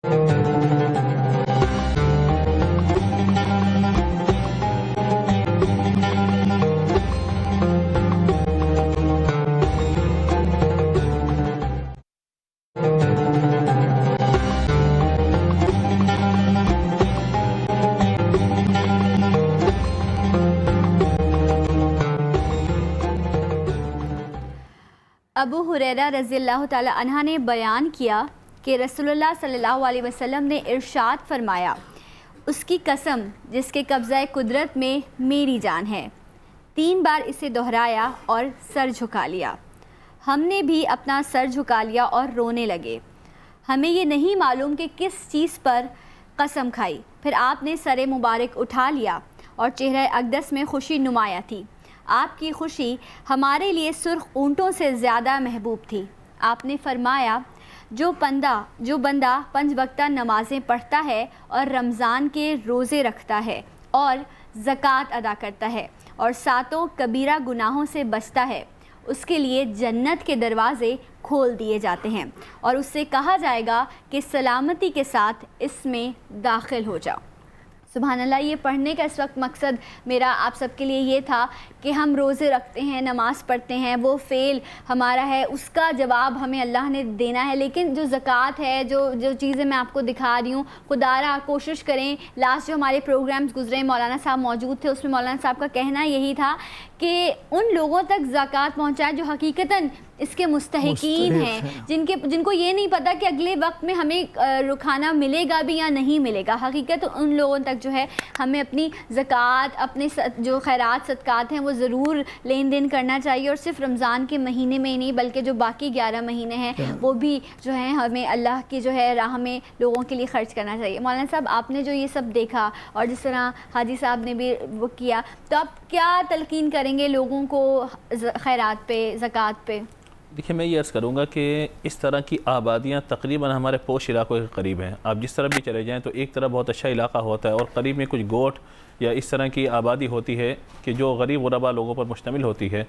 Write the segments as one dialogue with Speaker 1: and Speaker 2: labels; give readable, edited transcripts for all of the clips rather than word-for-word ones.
Speaker 1: अबू हुरैरा रज़ियल्लाहु ताला अन्हा ने बयान किया कि रसूलुल्लाह सल्लल्लाहु अलैहि वसल्लम ने इरशाद फरमाया, उसकी कसम जिसके कब्ज़ाए कुदरत में मेरी जान है। 3 बार इसे दोहराया और सर झुका लिया। हमने भी अपना सर झुका लिया और रोने लगे। हमें ये नहीं मालूम कि किस चीज़ पर कसम खाई। फिर आपने सर मुबारक उठा लिया और चेहरे अक़दस में खुशी नुमाया थी। आपकी खुशी हमारे लिए सुर्ख ऊँटों से ज़्यादा महबूब थी। आपने फरमाया, जो बंदा 5 वक्ता नमाज़ें पढ़ता है और रमज़ान के रोज़े रखता है और ज़कात अदा करता है और 7 कबीरा गुनाहों से बचता है, उसके लिए जन्नत के दरवाज़े खोल दिए जाते हैं और उससे कहा जाएगा कि सलामती के साथ इसमें दाखिल हो जाओ। सुभान अल्लाह। ये पढ़ने का इस वक्त मकसद मेरा आप सबके लिए ये था कि हम रोज़े रखते हैं, नमाज़ पढ़ते हैं, वो फ़ेल हमारा है, उसका जवाब हमें अल्लाह ने देना है। लेकिन जो ज़कात है, जो चीज़ें मैं आपको दिखा रही हूँ, खुदारा कोशिश करें। लास्ट जो हमारे प्रोग्राम्स गुजरे, मौलाना साहब मौजूद थे, उसमें मौलाना साहब का कहना यही था कि उन लोगों तक ज़कात पहुँचाएँ जो हकीकतन इसके मुस्तहिकीन हैं, जिनको ये नहीं पता कि अगले वक्त में हमें खाना मिलेगा भी या नहीं मिलेगा। हकीकत उन लोगों तक जो है हमें अपनी ज़कात, अपने जो खैरात सदक़ात हैं वो ज़रूर लेन देन करना चाहिए। और सिर्फ रमज़ान के महीने में ही नहीं बल्कि जो बाकी 11 महीने हैं वो भी जो है हमें अल्लाह की जो है राह में लोगों के लिए ख़र्च करना चाहिए। मौलाना साहब, आपने जो ये सब देखा और जिस तरह हाजी साहब ने भी वो किया, तो आप क्या तलकीन करेंगे लोगों को खैरात पे, ज़कात पे?
Speaker 2: देखिए, मैं ये अर्ज़ करूँगा कि इस तरह की आबादियाँ तकरीबन हमारे पोश इलाकों के करीब हैं। आप जिस तरफ भी चले जाएँ तो एक तरफ बहुत अच्छा इलाका होता है और करीब में कुछ गोट या इस तरह की आबादी होती है कि जो गरीब गुरबा लोगों पर मुश्तमिल होती है।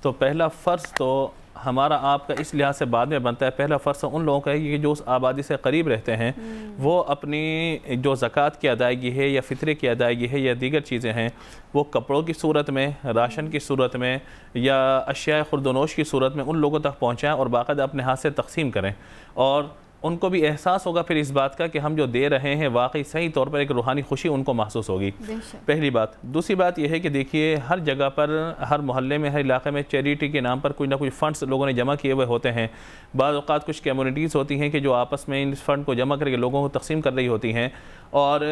Speaker 2: तो पहला फ़र्ज़ तो हमारा आपका इस लिहाज से बाद में बनता है। पहला फ़र्ज़ उन लोगों का है कि जो उस आबादी से करीब रहते हैं वो अपनी जो ज़कात की अदायगी है या फ़ितरे की अदायगी है या दीगर चीज़ें हैं वो कपड़ों की सूरत में, राशन की सूरत में या अशिया खुर्दनोश की सूरत में उन लोगों तक पहुँचाएँ और बाकायदा अपने हाथ से तकसीम करें। और उनको भी एहसास होगा फिर इस बात का कि हम जो दे रहे हैं वाकई सही तौर पर एक रूहानी खुशी उनको महसूस होगी। पहली बात। दूसरी बात यह है कि देखिए, हर जगह पर, हर मोहल्ले में, हर इलाके में चैरिटी के नाम पर कुछ ना कुछ फ़ंड्स लोगों ने जमा किए हुए होते हैं। बाज़ औक़ात कुछ कम्युनिटीज़ होती हैं कि जो आपस में इन फ़ंड को जमा करके लोगों को तकसीम कर रही होती हैं। और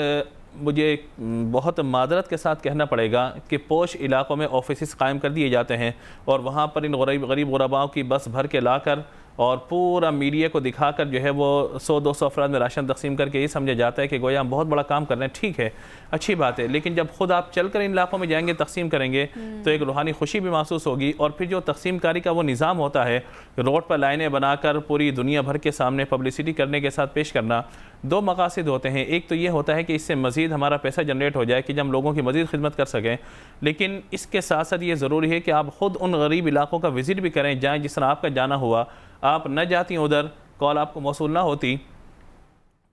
Speaker 2: मुझे बहुत मादरत के साथ कहना पड़ेगा कि पोश इलाकों में ऑफिस कायम कर दिए जाते हैं और वहाँ पर इन गरीब गुरबाओं की बस भर के लाकर और पूरा मीडिया को दिखाकर जो है वो 100-200 अफराद में राशन तकसीम करके ये समझा जाता है कि गोया हम बहुत बड़ा काम कर रहे हैं। ठीक है, अच्छी बात है, लेकिन जब खुद आप चल कर इन इलाकों में जाएंगे, तकसीम करेंगे तो एक रूहानी खुशी भी महसूस होगी। और फिर जो तकसीम कारी का वो निज़ाम होता है, रोड पर लाइनें बनाकर पूरी दुनिया भर के सामने पब्लिसिटी करने के साथ पेश करना, 2 मकासद होते हैं। एक तो ये होता है कि इससे मज़ीद हमारा पैसा जनरेट हो जाए कि जब हम लोगों की मज़ीद खिदमत कर सकें, लेकिन इसके साथ साथ ये ज़रूरी है कि आप ख़ुद उन गरीब इलाकों का विज़िट भी करें, जाएँ। जिस तरह आपका जाना हुआ, आप न जाती उधर, कॉल आपको मौसूल ना होती,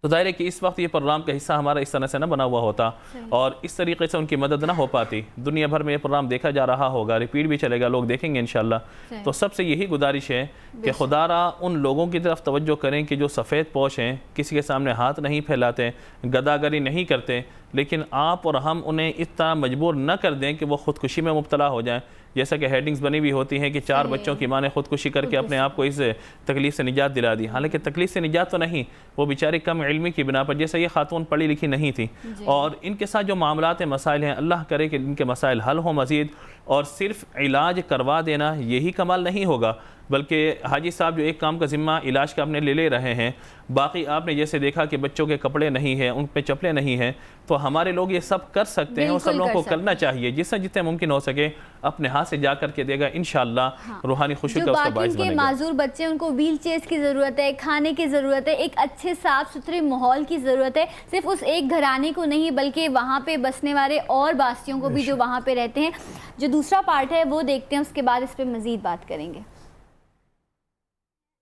Speaker 2: तो ज़ाहिर है कि इस वक्त ये प्रोग्राम का हिस्सा हमारा इस तरह से ना बना हुआ होता और इस तरीके से उनकी मदद ना हो पाती। दुनिया भर में ये प्रोग्राम देखा जा रहा होगा, रिपीट भी चलेगा, लोग देखेंगे इंशाल्लाह। तो सबसे यही गुजारिश है कि खुदारा उन लोगों की तरफ तवज्जो करें कि जो सफ़ेद पोश हैं, किसी के सामने हाथ नहीं फैलाते, गदागरी नहीं करते, लेकिन आप और हम उन्हें इस तरह मजबूर न कर दें कि वो ख़ुदकुशी में मुब्तला हो जाएँ। जैसा कि हेडिंग्स बनी हुई होती हैं कि 4 बच्चों की माँ ने ख़ुदकुशी करके अपने आप को इस तकलीफ़ से निजात दिला दी। हालांकि तकलीफ़ से निजात तो नहीं, वो बेचारी कम इल्मी की बिना पर, जैसे ये खातून पढ़ी लिखी नहीं थी और इनके साथ जो मामलात मसाइल हैं, अल्लाह करे कि इनके मसाइल हल हो मज़ीद। और सिर्फ इलाज करवा देना यही कमाल नहीं होगा, बल्कि हाजी साहब जो एक काम का ज़िम्मा इलाज का अपने ले रहे हैं, बाकी आपने जैसे देखा कि बच्चों के कपड़े नहीं हैं, उन पे चप्पलें नहीं हैं, तो हमारे लोग ये सब कर सकते हैं और सब लोगों को करना चाहिए। जितने मुमकिन हो सके अपने हाथ से जा करके देगा, इंशाअल्लाह रूहानी खुशी का उसका बाइस बनेगा।
Speaker 1: माजूर बच्चे, उनको व्हील चेयर्स की ज़रूरत है, खाने की ज़रूरत है, एक अच्छे साफ़ सुथरे माहौल की ज़रूरत है। सिर्फ उस एक घराने को नहीं बल्कि वहाँ पे बसने वाले और बासियों को भी जो वहाँ पे रहते हैं। जो दूसरा पार्ट है वो देखते हैं, उसके बाद इस पर मज़ीद बात करेंगे।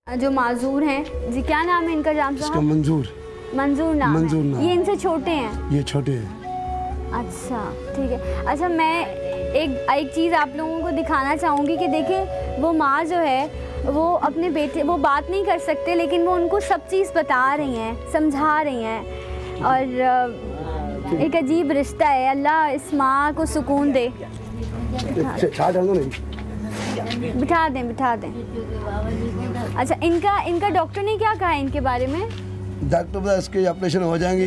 Speaker 1: जो माजूर हैं जी, क्या नाम है इनका? जाम साहब?
Speaker 3: मंजूर।
Speaker 1: मंजूर नाम
Speaker 3: मंजूर
Speaker 1: है।
Speaker 3: नाम।
Speaker 1: ये इनसे छोटे हैं?
Speaker 3: ये छोटे हैं।
Speaker 1: अच्छा ठीक है। अच्छा मैं एक चीज़ आप लोगों को दिखाना चाहूँगी कि देखें वो माँ जो है वो अपने बेटे, वो बात नहीं कर सकते लेकिन वो उनको सब चीज़ बता रही हैं, समझा रही हैं, और एक अजीब रिश्ता है। अल्लाह इस माँ को सुकून दे। बिठा दें बिठा दें। अच्छा इनका डॉक्टर ने क्या कहा है इनके बारे में?
Speaker 3: डॉक्टर बोला इसके ऑपरेशन हो जाएंगे,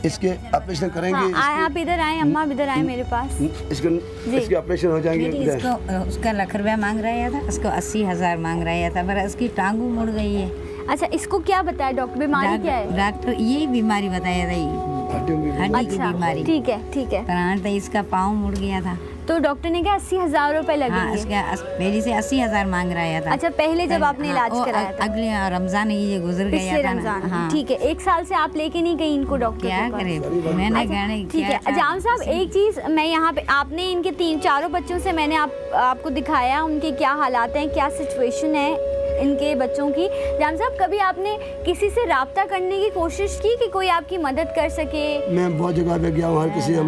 Speaker 3: इसके ऑपरेशन करेंगे।
Speaker 1: हाँ, आप इधर आए, अम्मा इधर आए मेरे पास।
Speaker 3: इसके ऑपरेशन हो जाएंगे।
Speaker 4: इसको उसका 1,00,000 रुपया मांग रहा था, उसको 80,000 मांग रहा था, पर उसकी टांगू मुड़ गई है।
Speaker 1: अच्छा इसको क्या बताया डॉक्टर, बीमारी क्या है?
Speaker 4: डॉक्टर यही बीमारी बताया था, हड्डी की बीमारी।
Speaker 1: ठीक है।
Speaker 4: तो इसका पाँव मुड़ गया था,
Speaker 1: तो डॉक्टर ने कहा 80,000 रुपए लगेंगे।
Speaker 4: हाँ, उसका पहले से 80,000 मांग रहा था।
Speaker 1: अच्छा पहले जब आपने इलाज कराया था?
Speaker 4: अगले रमजान ये गुजर गया
Speaker 1: पिछले
Speaker 4: था।
Speaker 1: रमजान।
Speaker 4: हाँ।
Speaker 1: ठीक है, 1 साल से आप लेके नहीं गई इनको डॉक्टर
Speaker 4: क्या
Speaker 1: के पास?
Speaker 4: करे, मैंने गाने
Speaker 1: ठीक है। जाम साहब एक चीज़ मैं यहाँ पे, आपने इनके 3-4 बच्चों से मैंने आपको दिखाया उनके क्या हालात हैं, क्या सिचुएशन है इनके बच्चों की। जाम साहब कभी आपने किसी से राब्ता करने की कोशिश की कि कोई आपकी मदद कर सके?
Speaker 3: मैं बहुत जगह पे गया हूँ, हर किसी से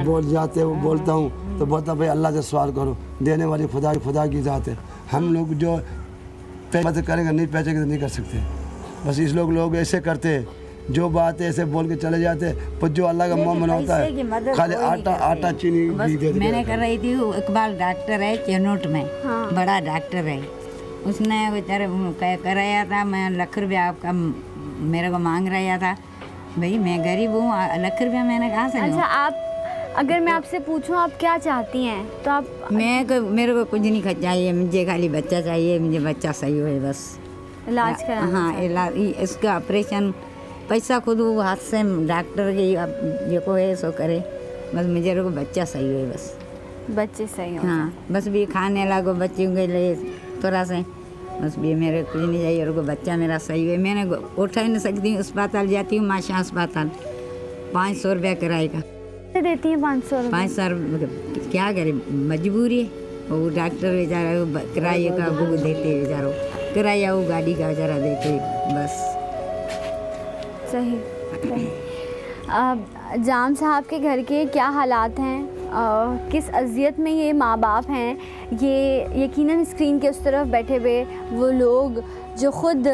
Speaker 3: बोल जाते हैं, वो बोलता हूँ तो बोलता भाई अल्लाह से सवाल करो, देने वाली खुदा की ज़ात है। हम लोग जो मदद करेंगे नहीं पैसे नहीं कर सकते, बस इस लोग ऐसे करते हैं, जो बात है ऐसे बोल के चले जाते हैं, पर जो अल्लाह का मोमिन होता है खाली आटा चीनी भी दे देते।
Speaker 4: मैंने कर रही थी, इकबाल डॉक्टर है चेनोट में, बड़ा डॉक्टर है, उसने बेचारे कराया था। मैं 1,00,000 रुपया आपका मेरे को मांग रहा था, भाई मैं गरीब हूँ, 1,00,000 रुपया मैंने कहाँ से लूँ?
Speaker 1: अच्छा आप, अगर मैं आपसे पूछूं आप क्या चाहती हैं तो आप?
Speaker 4: मेरे को कुछ नहीं चाहिए, मुझे खाली बच्चा चाहिए, मुझे बच्चा सही हो बस।
Speaker 1: इलाज कराना?
Speaker 4: हाँ इलाज, इसका ऑपरेशन पैसा खुद वो हाथ से डॉक्टर की जो को है सो करे, बस मुझे को बच्चा सही हो बस।
Speaker 1: बच्चे सही हो?
Speaker 4: हाँ बस भी खाने लागो बच्चों के लिए थोड़ा से, बस भी मेरे कुछ नहीं चाहिए, और को बच्चा मेरा सही है। मैंने उठा ही नहीं सकती हूँ, अस्पताल जाती हूँ माशा अस्पताल, 500 रुपया किराए का
Speaker 1: देती हैं। 500 रुपये?
Speaker 4: 500 क्या करे, मजबूरी है। वो डॉक्टर बेचारा किराए का वो देते बेचारो, किराया वो गाड़ी का बेचारा देते बस।
Speaker 1: सही। जाम साहब के घर के क्या हालात हैं, किस अज़ियत में ये माँ बाप हैं, ये यकीनन स्क्रीन के उस तरफ बैठे हुए वो लोग जो ख़ुद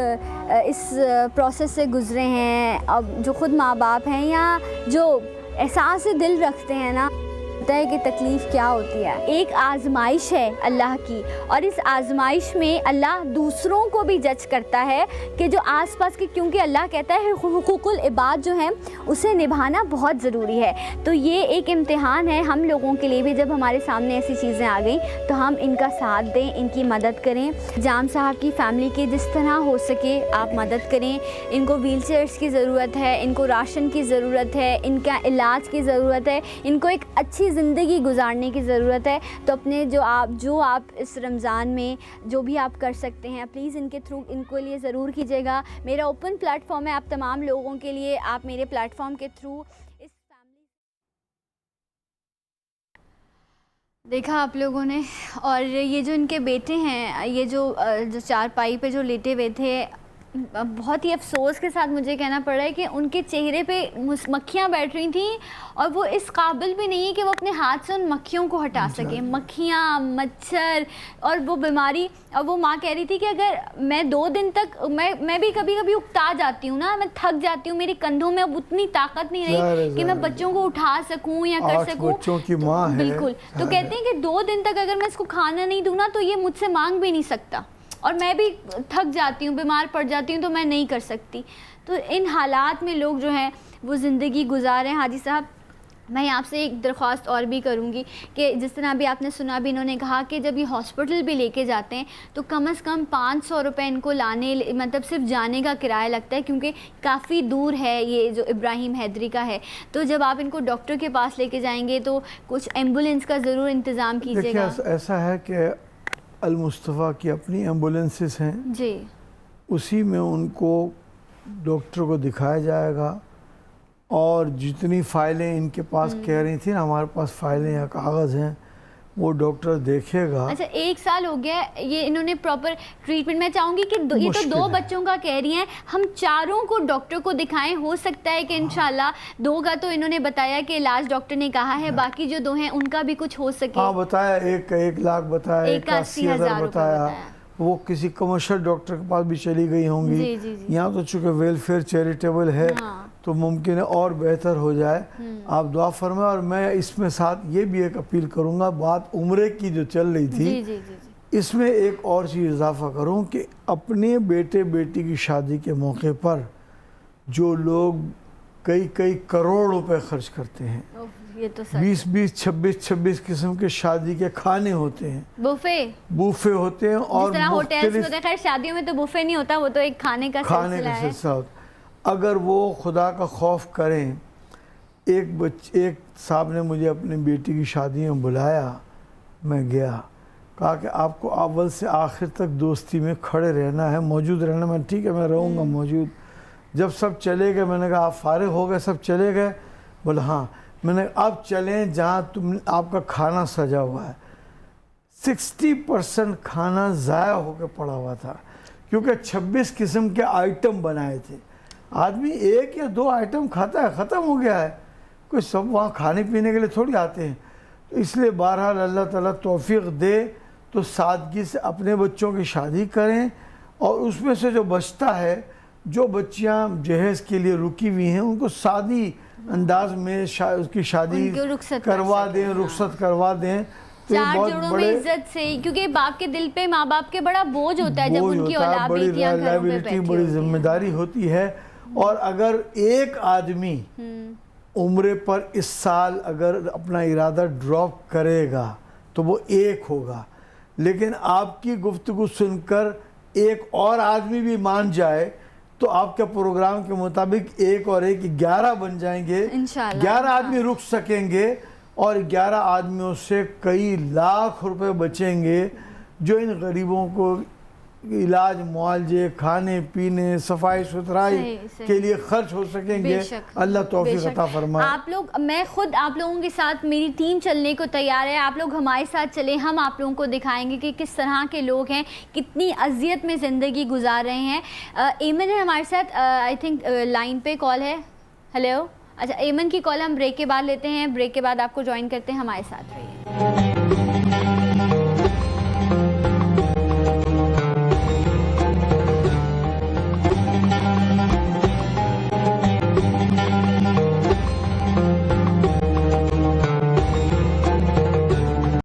Speaker 1: इस प्रोसेस से गुज़रे हैं, अब जो ख़ुद माँ बाप हैं या जो एहसास से दिल रखते हैं ना, पता है कि तकलीफ़ क्या होती है। एक आजमाइश है अल्लाह की, और इस आजमाइश में अल्लाह दूसरों को भी जज करता है कि जो आसपास के, क्योंकि अल्लाह कहता है हुकूकुल इबाद जो हैं उसे निभाना बहुत ज़रूरी है। तो ये एक इम्तिहान है हम लोगों के लिए भी, जब हमारे सामने ऐसी चीज़ें आ गई तो हम इनका साथ दें, इनकी मदद करें। जाम साहब की फ़ैमिली की जिस तरह हो सके आप मदद करें। इनको व्हील चेयर्स की ज़रूरत है, इनको राशन की ज़रूरत है, इनका इलाज की ज़रूरत है, इनको एक अच्छी ज़िंदगी गुजारने की ज़रूरत है। तो अपने जो आप इस रमज़ान में जो भी आप कर सकते हैं प्लीज़ इनके थ्रू इनको लिए ज़रूर कीजिएगा। मेरा ओपन प्लेटफॉर्म है आप तमाम लोगों के लिए, आप मेरे प्लेटफॉर्म के थ्रू इस फैमिली देखा आप लोगों ने। और ये जो इनके बेटे हैं, ये जो चारपाई पे जो लेटे हुए थे, बहुत ही अफसोस के साथ मुझे कहना पड़ रहा है कि उनके चेहरे पे मक्खियाँ बैठ रही थीं और वो इस काबिल भी नहीं है कि वो अपने हाथ से उन मक्खियों को हटा सके। मक्खियाँ, मच्छर और वो बीमारी। और वो माँ कह रही थी कि अगर मैं 2 दिन तक, मैं भी कभी कभी उकता जाती हूँ ना, मैं थक जाती हूँ, मेरे कंधों में अब उतनी ताकत नहीं रही कि मैं बच्चों को उठा सकूँ या कर सकूँ।
Speaker 5: बच्चों की माँ है।
Speaker 1: बिल्कुल। तो कहते हैं कि 2 दिन तक अगर मैं इसको खाना नहीं दूँ ना तो ये मुझसे मांग भी नहीं सकता, और मैं भी थक जाती हूँ, बीमार पड़ जाती हूँ तो मैं नहीं कर सकती। तो इन हालात में लोग जो हैं वो ज़िंदगी गुजारें। हाजी साहब मैं आपसे एक दरख्वास्त और भी करूँगी कि जिस तरह अभी आपने सुना भी, इन्होंने कहा कि जब ये हॉस्पिटल भी लेके जाते हैं तो कम से कम 500 रुपये इनको लाने, मतलब सिर्फ जाने का किराया लगता है, क्योंकि काफ़ी दूर है ये जो इब्राहिम हैदरी का है। तो जब आप इनको डॉक्टर के पास लेके जाएंगे तो कुछ एम्बुलेंस का ज़रूर इंतज़ाम कीजिएगा।
Speaker 5: देखिए ऐसा है कि अल मुस्तफ़ा की अपनी एम्बुलेंसेस हैं
Speaker 1: जी,
Speaker 5: उसी में उनको डॉक्टर को दिखाया जाएगा, और जितनी फ़ाइलें इनके पास कह रही थी ना हमारे पास फ़ाइलें या कागज़ हैं वो डॉक्टर देखेगा।
Speaker 1: अच्छा, 1 साल हो गया है ये इन्होंने प्रॉपर ट्रीटमेंट। मैं चाहूँगी कि ये तो 2 बच्चों का कह रही हैं, हम चारों को डॉक्टर को दिखाएं। हो सकता है कि इंशाल्लाह 2 का तो इन्होंने बताया कि इलाज डॉक्टर ने कहा है, बाकी जो 2 हैं उनका भी कुछ हो सके।
Speaker 5: हाँ बताया, एक का 1 लाख बताया,
Speaker 1: 1 का 80,000
Speaker 5: बताया। वो किसी कमर्शियल डॉक्टर के पास भी चली गई होंगी।
Speaker 1: जी, जी, जी।
Speaker 5: यहाँ तो चूँकि वेलफेयर चैरिटेबल है,
Speaker 1: हाँ।
Speaker 5: तो मुमकिन है और बेहतर हो जाए। आप दुआ फरमाएं। और मैं इसमें साथ ये भी एक अपील करूँगा, बात उम्रे की जो चल रही थी,
Speaker 1: जी, जी, जी, जी।
Speaker 5: इसमें एक और चीज़ इजाफा करूँ कि अपने बेटे बेटी की शादी के मौके पर जो लोग कई करोड़ रुपए खर्च करते हैं,
Speaker 1: ये तो सच।
Speaker 5: 20 26 किस्म के शादी के खाने होते हैं, बूफे होते हैं, और
Speaker 1: जिस तरह होटल्स में
Speaker 5: मुख्तलिफ
Speaker 1: होता है। खैर शादियों में तो बुफे नहीं होता, वो तो एक खाने का सिलसिला है।
Speaker 5: अगर वो खुदा का खौफ करें। एक साहब ने मुझे अपनी बेटी की शादी में बुलाया, मैं गया, कहा कि आपको अव्वल से आखिर तक दोस्ती में खड़े रहना है, मौजूद रहना। मैं ठीक है, मैं रहूँगा मौजूद। जब सब चले गए, मैंने कहा आप फारिग हो गए, सब चले गए? बोले हाँ। मैंने अब चलें जहाँ आपका खाना सजा हुआ है। 60% खाना ज़ाया होकर पड़ा हुआ था, क्योंकि 26 किस्म के आइटम बनाए थे। आदमी 1 या 2 आइटम खाता है, ख़त्म हो गया है। कोई सब वहाँ खाने पीने के लिए थोड़ी आते हैं। तो इसलिए बहरहाल अल्लाह ताला तौफीक दे तो सादगी से अपने बच्चों की शादी करें, और उसमें से जो बचता है, जो बच्चियाँ जहेज़ के लिए रुकी हुई हैं, उनको सादी अंदाज में उसकी शादी करवा दें, रुखसत करवा दें। तो
Speaker 1: 4 जोड़ों में इज्जत से, क्योंकि बाप के दिल पे, माँ बाप के बड़ा बोझ होता है जब उनकी औलाद बेटियां घरों पे बैठी
Speaker 5: बड़ी जिम्मेदारी होती है। और अगर एक आदमी उम्रे पर इस साल अगर अपना इरादा ड्रॉप करेगा तो वो 1 होगा, लेकिन आपकी गुफ्तगू सुनकर एक और आदमी भी मान जाए तो आपके प्रोग्राम के मुताबिक 1 और 1 11 बन जाएंगे। 11 आदमी रुक सकेंगे, और 11 आदमियों से कई लाख रुपए बचेंगे, जो इन गरीबों को इलाज, मुआवजे, खाने पीने, सफाई सुथराई के लिए खर्च हो सकेंगे। अल्लाह तौफीक अता फरमाए।
Speaker 1: आप लोग, मैं खुद आप लोगों के साथ, मेरी टीम चलने को तैयार है। आप लोग हमारे साथ चलें, हम आप लोगों को दिखाएंगे कि किस तरह के लोग हैं, कितनी अजियत में ज़िंदगी गुजार रहे हैं। एमन है हमारे साथ, आई थिंक लाइन पे कॉल है। हेलो, अच्छा एमन की कॉल हम ब्रेक के बाद लेते हैं। ब्रेक के बाद आपको ज्वाइन करते हैं, हमारे साथ रहिए।